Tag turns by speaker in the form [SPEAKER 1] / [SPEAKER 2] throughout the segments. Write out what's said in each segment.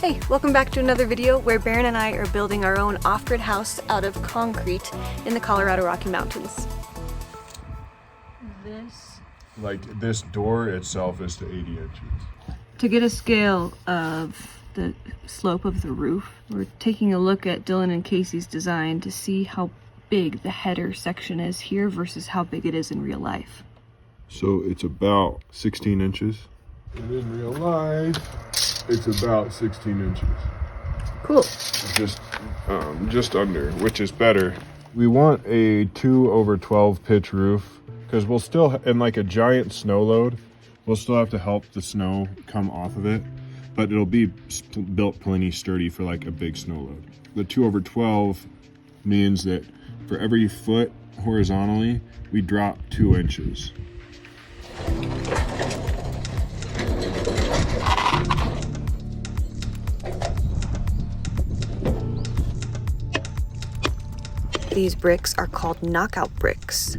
[SPEAKER 1] Hey, welcome back to another video where Barron and I are building our own off-grid house out of concrete in the Colorado Rocky Mountains.
[SPEAKER 2] This door itself is to 80 inches.
[SPEAKER 1] To get a scale of the slope of the roof, we're taking a look at Dylan and Casey's design to see how big the header section is here versus how big it is in real life.
[SPEAKER 2] So it's about 16 inches. And in real life, it's about 16 inches.
[SPEAKER 1] Cool.
[SPEAKER 2] Just under, which is better. We want a 2/12 pitch roof because we'll still, in like a giant snow load, we'll still have to help the snow come off of it, but it'll be built plenty sturdy for like a big snow load. The 2/12 means that for every foot horizontally, we drop 2 inches.
[SPEAKER 1] These bricks are called knockout bricks.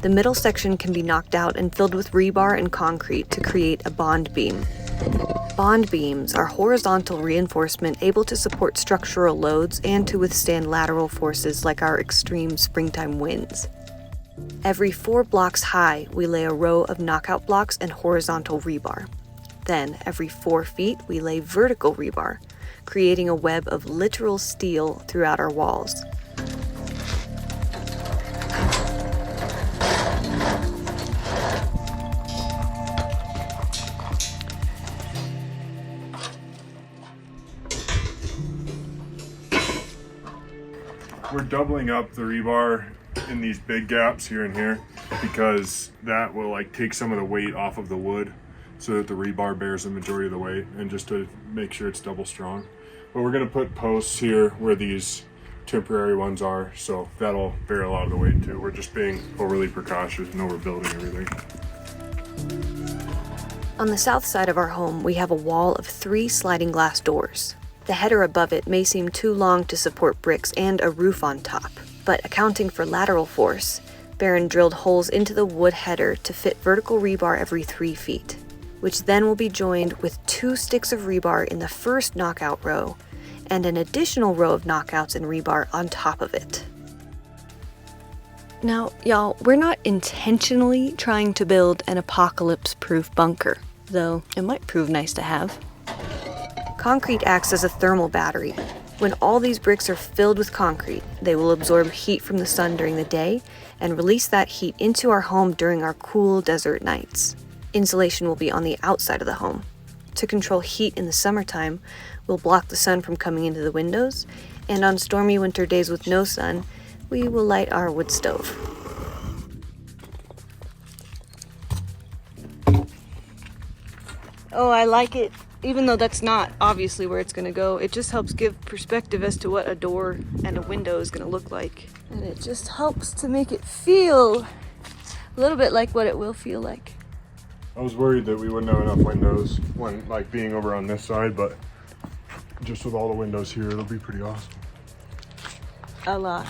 [SPEAKER 1] The middle section can be knocked out and filled with rebar and concrete to create a bond beam. Bond beams are horizontal reinforcement able to support structural loads and to withstand lateral forces like our extreme springtime winds. Every 4 blocks high, we lay a row of knockout blocks and horizontal rebar. Then, every 4 feet, we lay vertical rebar, creating a web of literal steel throughout our walls.
[SPEAKER 2] We're doubling up the rebar in these big gaps here and here because that will like take some of the weight off of the wood so that the rebar bears the majority of the weight, and just to make sure it's double strong. But we're gonna put posts here where these temporary ones are, so that'll bear a lot of the weight too. We're just being overly precautious and overbuilding everything.
[SPEAKER 1] On the south side of our home, we have a wall of 3 sliding glass doors. The header above it may seem too long to support bricks and a roof on top, but accounting for lateral force, Barron drilled holes into the wood header to fit vertical rebar every 3 feet, which then will be joined with 2 sticks of rebar in the first knockout row and an additional row of knockouts and rebar on top of it. Now, y'all, we're not intentionally trying to build an apocalypse-proof bunker, though it might prove nice to have. Concrete acts as a thermal battery. When all these bricks are filled with concrete, they will absorb heat from the sun during the day and release that heat into our home during our cool desert nights. Insulation will be on the outside of the home. To control heat in the summertime, we'll block the sun from coming into the windows, and on stormy winter days with no sun, we will light our wood stove. Oh, I like it. Even though that's not obviously where it's going to go, it just helps give perspective as to what a door and a window is going to look like. And it just helps to make it feel a little bit like what it will feel like.
[SPEAKER 2] I was worried that we wouldn't have enough windows when like being over on this side, but just with all the windows here, it'll be pretty awesome.
[SPEAKER 1] A lot.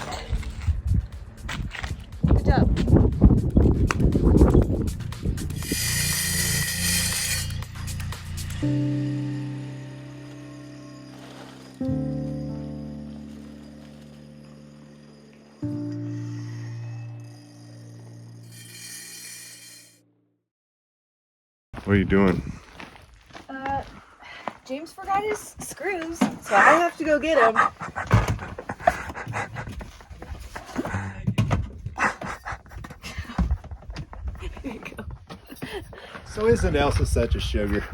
[SPEAKER 1] Good job.
[SPEAKER 2] What are you doing?
[SPEAKER 1] James forgot his screws, so I have to go get them. Here you go.
[SPEAKER 3] So isn't Elsa such a sugar?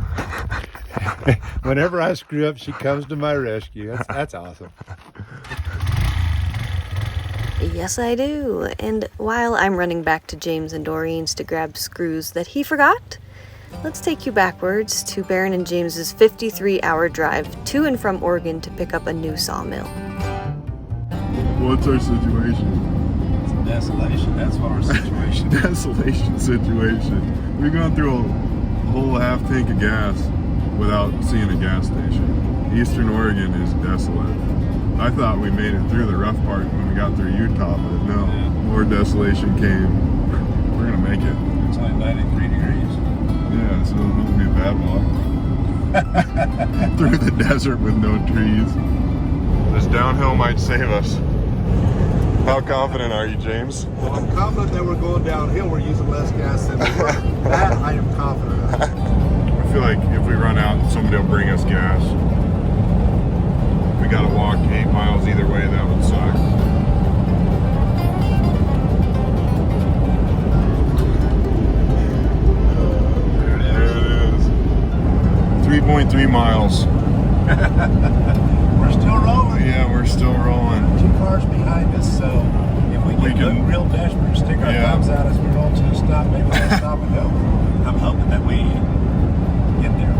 [SPEAKER 3] Whenever I screw up, she comes to my rescue. That's awesome.
[SPEAKER 1] Yes, I do. And while I'm running back to James and Doreen's to grab screws that he forgot, let's take you backwards to Barron and James's 53-hour drive to and from Oregon to pick up a new sawmill.
[SPEAKER 2] What's our situation?
[SPEAKER 4] It's a desolation. That's what our situation is.
[SPEAKER 2] Desolation situation. We've gone through a whole half tank of gas without seeing a gas station. Eastern Oregon is desolate. I thought we made it through the rough part when we got through Utah, but no, more desolation came. We're gonna make it.
[SPEAKER 4] It's like 93 degrees.
[SPEAKER 2] Yeah, so it won't be a bad walk. through the desert with no trees. This downhill might save us. How confident are you, James?
[SPEAKER 3] Well, I'm confident that we're going downhill. We're using less gas than we were. That I am confident of.
[SPEAKER 2] I feel like if we run out, somebody will bring us gas. If we gotta walk 8 miles either way, that would suck. There it is. 3.3 miles.
[SPEAKER 3] We're still rolling.
[SPEAKER 2] Yeah, we're still rolling.
[SPEAKER 3] 2 cars behind us, so if we
[SPEAKER 2] can-
[SPEAKER 3] look real desperate, stick our
[SPEAKER 2] Yeah.
[SPEAKER 3] thumbs out as we roll to a stop, maybe we'll stop and help. I'm hoping that we get there.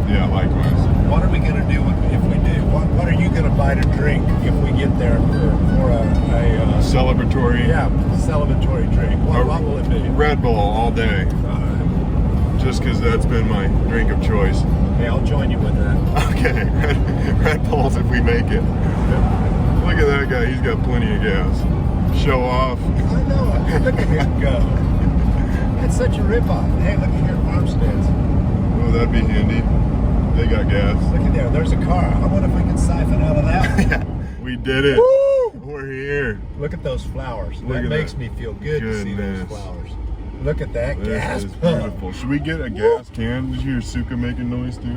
[SPEAKER 2] Yeah, likewise.
[SPEAKER 3] What are we going to do if we do? What are you going to buy to drink if we get there for a
[SPEAKER 2] Celebratory.
[SPEAKER 3] celebratory drink? What will it be?
[SPEAKER 2] Red Bull all day. Just because that's been my drink of choice.
[SPEAKER 3] Hey, I'll join you with that.
[SPEAKER 2] Okay, Red Bulls if we make it. Look at that guy, he's got plenty of gas. Show off.
[SPEAKER 3] I know it. Look at him go. That's such a ripoff. Hey, look at your farmsteads.
[SPEAKER 2] Oh, that'd be handy. They got gas.
[SPEAKER 3] Look at there. There's a car. I wonder if we can siphon out of that.
[SPEAKER 2] Yeah, we did it.
[SPEAKER 3] Woo!
[SPEAKER 2] We're here.
[SPEAKER 3] Look at those flowers.
[SPEAKER 2] Look
[SPEAKER 3] That
[SPEAKER 2] at
[SPEAKER 3] makes
[SPEAKER 2] that.
[SPEAKER 3] me feel good to see those
[SPEAKER 2] Goodness.
[SPEAKER 3] flowers. Look at that gas
[SPEAKER 2] This is
[SPEAKER 3] pump.
[SPEAKER 2] beautiful. Should we get a gas can? Did you hear Suka making noise too?
[SPEAKER 3] did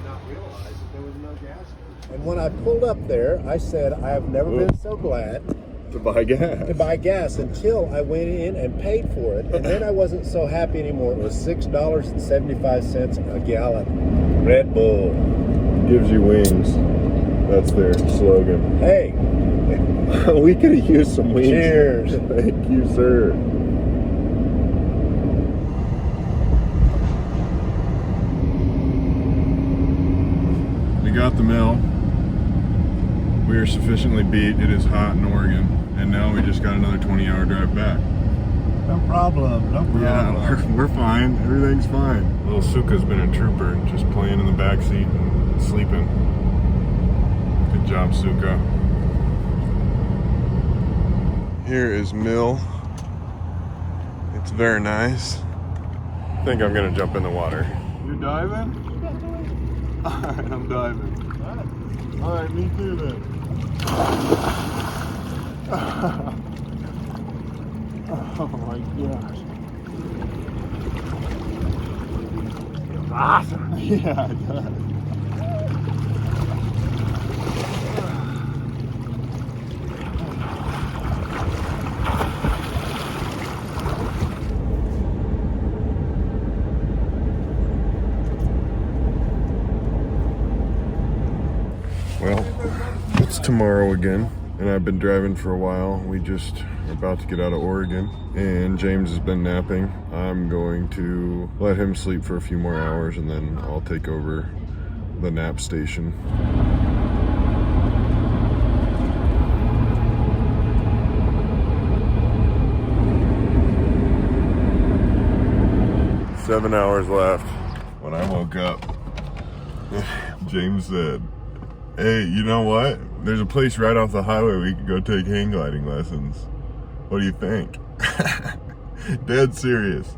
[SPEAKER 3] not realize that there was no gas. And when I pulled up there, I said, I have never been so glad
[SPEAKER 2] To buy gas.
[SPEAKER 3] to buy gas until I went in and paid for it. And then I wasn't so happy anymore. It was $6.75 a gallon. Red Bull.
[SPEAKER 2] Gives you wings. That's their slogan.
[SPEAKER 3] Hey,
[SPEAKER 2] We could have used some wings.
[SPEAKER 3] cheers.
[SPEAKER 2] Thank you, sir. We got the mail. We are sufficiently beat. It is hot in Oregon. And now we just got another 20-hour drive back.
[SPEAKER 3] No problem. No problem.
[SPEAKER 2] Yeah, we're fine. Everything's fine. Little Suka's been a trooper, just playing in the back seat and sleeping. Good job, Suka. Here is Mill. It's very nice. I think I'm gonna jump in the water. You diving? Alright, I'm diving. Alright, me too then. Oh my gosh. It's awesome. Yeah, it does. Well, it's tomorrow again, and I've been driving for a while. We just are about to get out of Oregon, and James has been napping. I'm going to let him sleep for a few more hours, and then I'll take over the nap station. Seven hours left. When I woke up, James said, "Hey, you know what? There's a place right off the highway we could go take hang gliding lessons. What do you think?" Dead serious.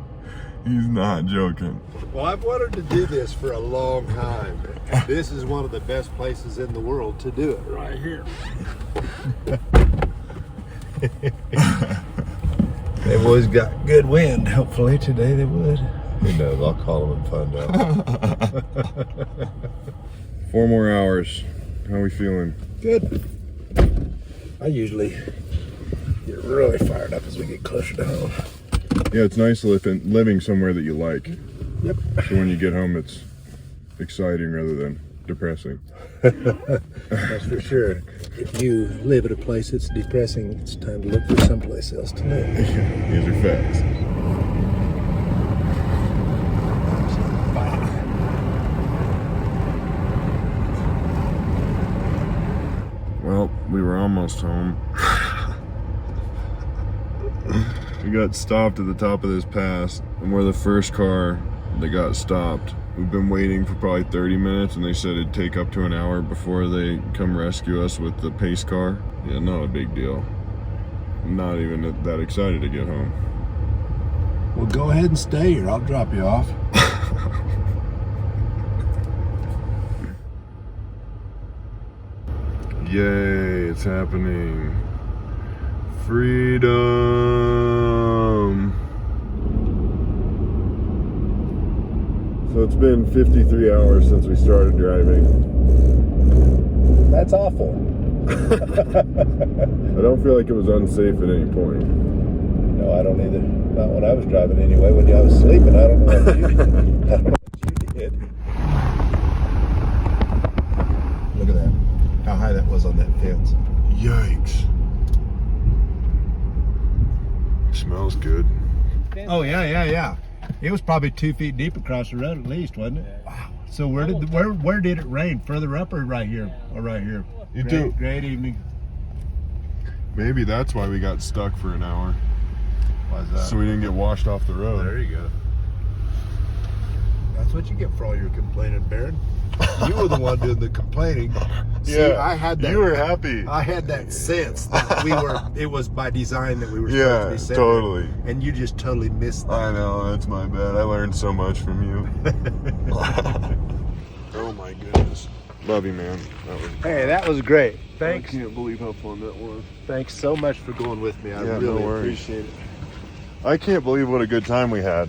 [SPEAKER 2] He's not joking.
[SPEAKER 3] Well, I've wanted to do this for a long time. This is one of the best places in the world to do it, right here. They've always got good wind. Hopefully today they would. Who knows? I'll call them and find out.
[SPEAKER 2] 4 more hours. How we feeling?
[SPEAKER 3] Good. I usually get really fired up as we get closer to home.
[SPEAKER 2] Yeah, it's nice living somewhere that you like.
[SPEAKER 3] Yep.
[SPEAKER 2] So when you get home, it's exciting rather than depressing.
[SPEAKER 3] That's for sure. If you live at a place that's depressing, it's time to look for someplace else to live.
[SPEAKER 2] These are facts. Well, we were almost home. We got stopped at the top of this pass, and we're the first car that got stopped. We've been waiting for probably 30 minutes, and they said it'd take up to an hour before they come rescue us with the pace car. Yeah, not a big deal. Not even that excited to get home.
[SPEAKER 3] Well, go ahead and stay here. I'll drop you off.
[SPEAKER 2] Yay, it's happening. Freedom. So it's been 53 hours since we started driving.
[SPEAKER 3] That's awful.
[SPEAKER 2] I don't feel like it was unsafe at any point.
[SPEAKER 3] No, I don't either. Not when I was driving anyway. When I was sleeping, I don't know what you, I don't know what you did. Look at that. How high that was on that fence.
[SPEAKER 2] Yikes. Smells good.
[SPEAKER 3] Oh, yeah. It was probably 2 feet deep across the road at least, wasn't it? Wow. So where did it rain? Further up or right here? Or right here? Great evening.
[SPEAKER 2] Maybe that's why we got stuck for an hour.
[SPEAKER 3] Why's that?
[SPEAKER 2] So we didn't get washed off the road.
[SPEAKER 3] There you go. That's what you get for all your complaining, Barron. You were the one doing the complaining. See,
[SPEAKER 2] Yeah,
[SPEAKER 3] I had that.
[SPEAKER 2] You were happy.
[SPEAKER 3] I had that sense that it was by design that we were supposed to be sitting
[SPEAKER 2] totally.
[SPEAKER 3] there, and you just totally missed that.
[SPEAKER 2] I know, that's my bad. I learned so much from you. Oh my goodness. Love you, man.
[SPEAKER 3] Hey, that was great. Thanks.
[SPEAKER 2] I can't believe how fun that was.
[SPEAKER 3] Thanks so much for going with me. I really appreciate it.
[SPEAKER 2] I can't believe what a good time we had.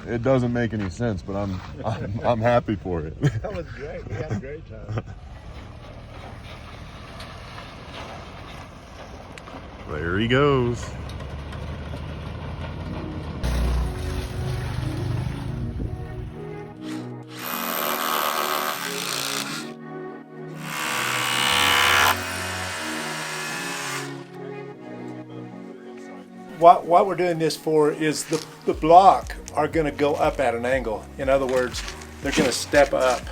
[SPEAKER 2] It doesn't make any sense, but I'm happy for it.
[SPEAKER 3] That was great. We had a great time.
[SPEAKER 2] There he goes.
[SPEAKER 3] What we're doing this for is the block are going to go up at an angle. In other words, they're going to step up.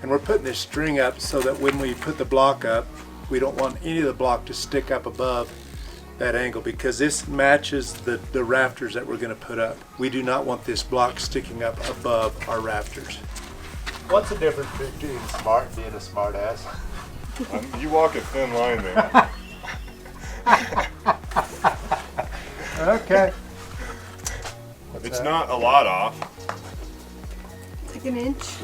[SPEAKER 3] And we're putting this string up so that when we put the block up, we don't want any of the block to stick up above that angle, because this matches the rafters that we're going to put up. We do not want this block sticking up above our rafters. What's the difference between smart and being a smart ass?
[SPEAKER 2] You walk a thin line there.
[SPEAKER 3] Okay.
[SPEAKER 2] It's not a lot off.
[SPEAKER 1] Like an inch.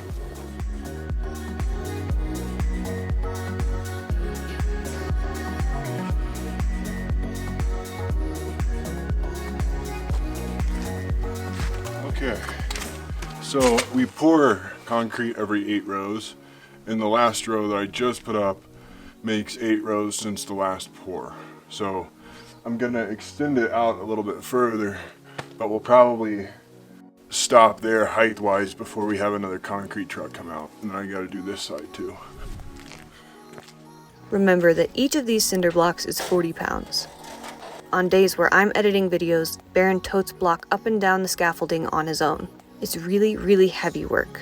[SPEAKER 2] Okay, so we pour concrete every 8 rows, and the last row that I just put up makes 8 rows since the last pour. So I'm gonna extend it out a little bit further, but we'll probably stop there height-wise before we have another concrete truck come out. And then I gotta do this side too.
[SPEAKER 1] Remember that each of these cinder blocks is 40 pounds. On days where I'm editing videos, Barron totes block up and down the scaffolding on his own. It's really, really heavy work.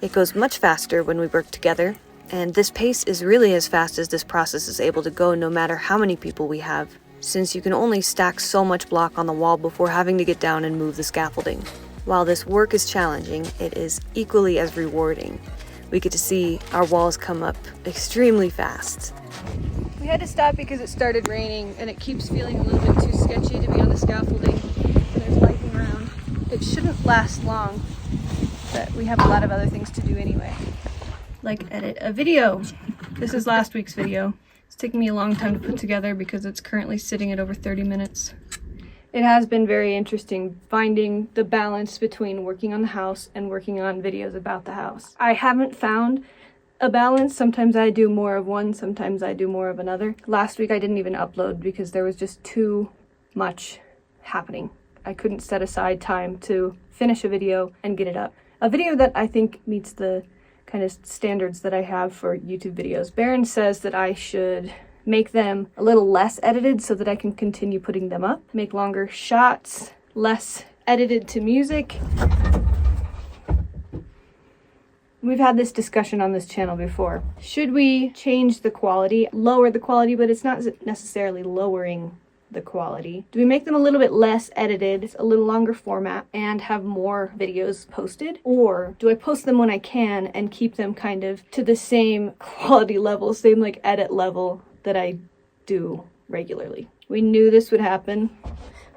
[SPEAKER 1] It goes much faster when we work together, and this pace is really as fast as this process is able to go no matter how many people we have, since you can only stack so much block on the wall before having to get down and move the scaffolding. While this work is challenging, it is equally as rewarding. We get to see our walls come up extremely fast.
[SPEAKER 5] We had to stop because it started raining and it keeps feeling a little bit too sketchy to be on the scaffolding. And there's lightning around. It shouldn't last long, but we have a lot of other things to do anyway. Like edit a video. This is last week's video. It's taken me a long time to put together because it's currently sitting at over 30 minutes. It has been very interesting finding the balance between working on the house and working on videos about the house. I haven't found a balance. Sometimes I do more of one, sometimes I do more of another. Last week I didn't even upload because there was just too much happening. I couldn't set aside time to finish a video and get it up. A video that I think meets the kind of standards that I have for YouTube videos. Barron says that I should make them a little less edited so that I can continue putting them up, make longer shots, less edited to music. We've had this discussion on this channel before. Should we change the quality, lower the quality, but it's not necessarily lowering the quality? Do we make them a little bit less edited, a little longer format, and have more videos posted? Or do I post them when I can and keep them kind of to the same quality level, same like edit level that I do regularly. We knew this would happen.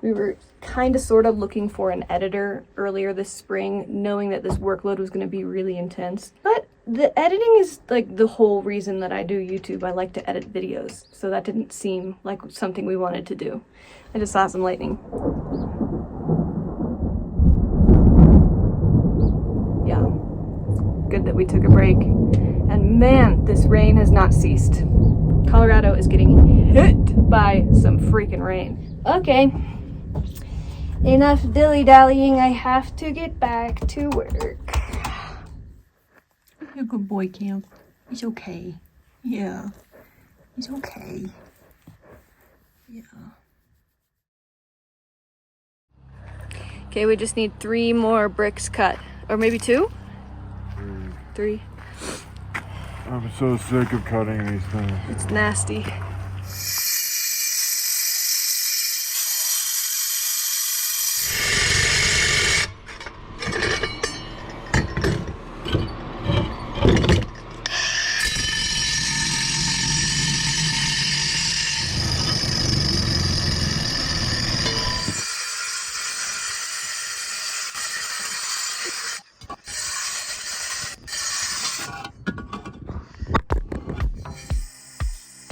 [SPEAKER 5] We were kind of sort of looking for an editor earlier this spring, knowing that this workload was going to be really intense. But the editing is like the whole reason that I do YouTube. I like to edit videos, so that didn't seem like something we wanted to do. I just saw some lightning. Yeah, good that we took a break. And man, this rain has not ceased. Colorado is getting hit by some freaking rain. Okay, enough dilly-dallying. I have to get back to work.
[SPEAKER 6] You're a good boy, Cam. He's okay. Yeah, he's okay. Yeah.
[SPEAKER 5] Okay, we just need 3 more bricks cut. Or maybe 2? 3.
[SPEAKER 2] I'm so sick of cutting these things.
[SPEAKER 5] It's nasty.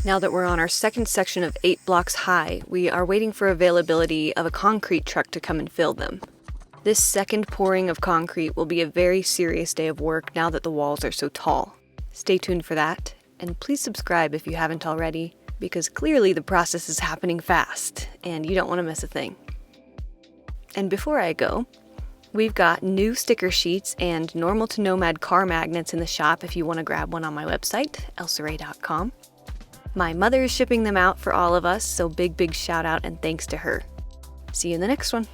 [SPEAKER 1] Now that we're on our second section of 8 blocks high, we are waiting for availability of a concrete truck to come and fill them. This second pouring of concrete will be a very serious day of work now that the walls are so tall. Stay tuned for that, and please subscribe if you haven't already, because clearly the process is happening fast, and you don't want to miss a thing. And before I go, we've got new sticker sheets and normal to nomad car magnets in the shop if you want to grab one on my website, elsarhae.com. My mother is shipping them out for all of us, so big shout out and thanks to her. See you in the next one.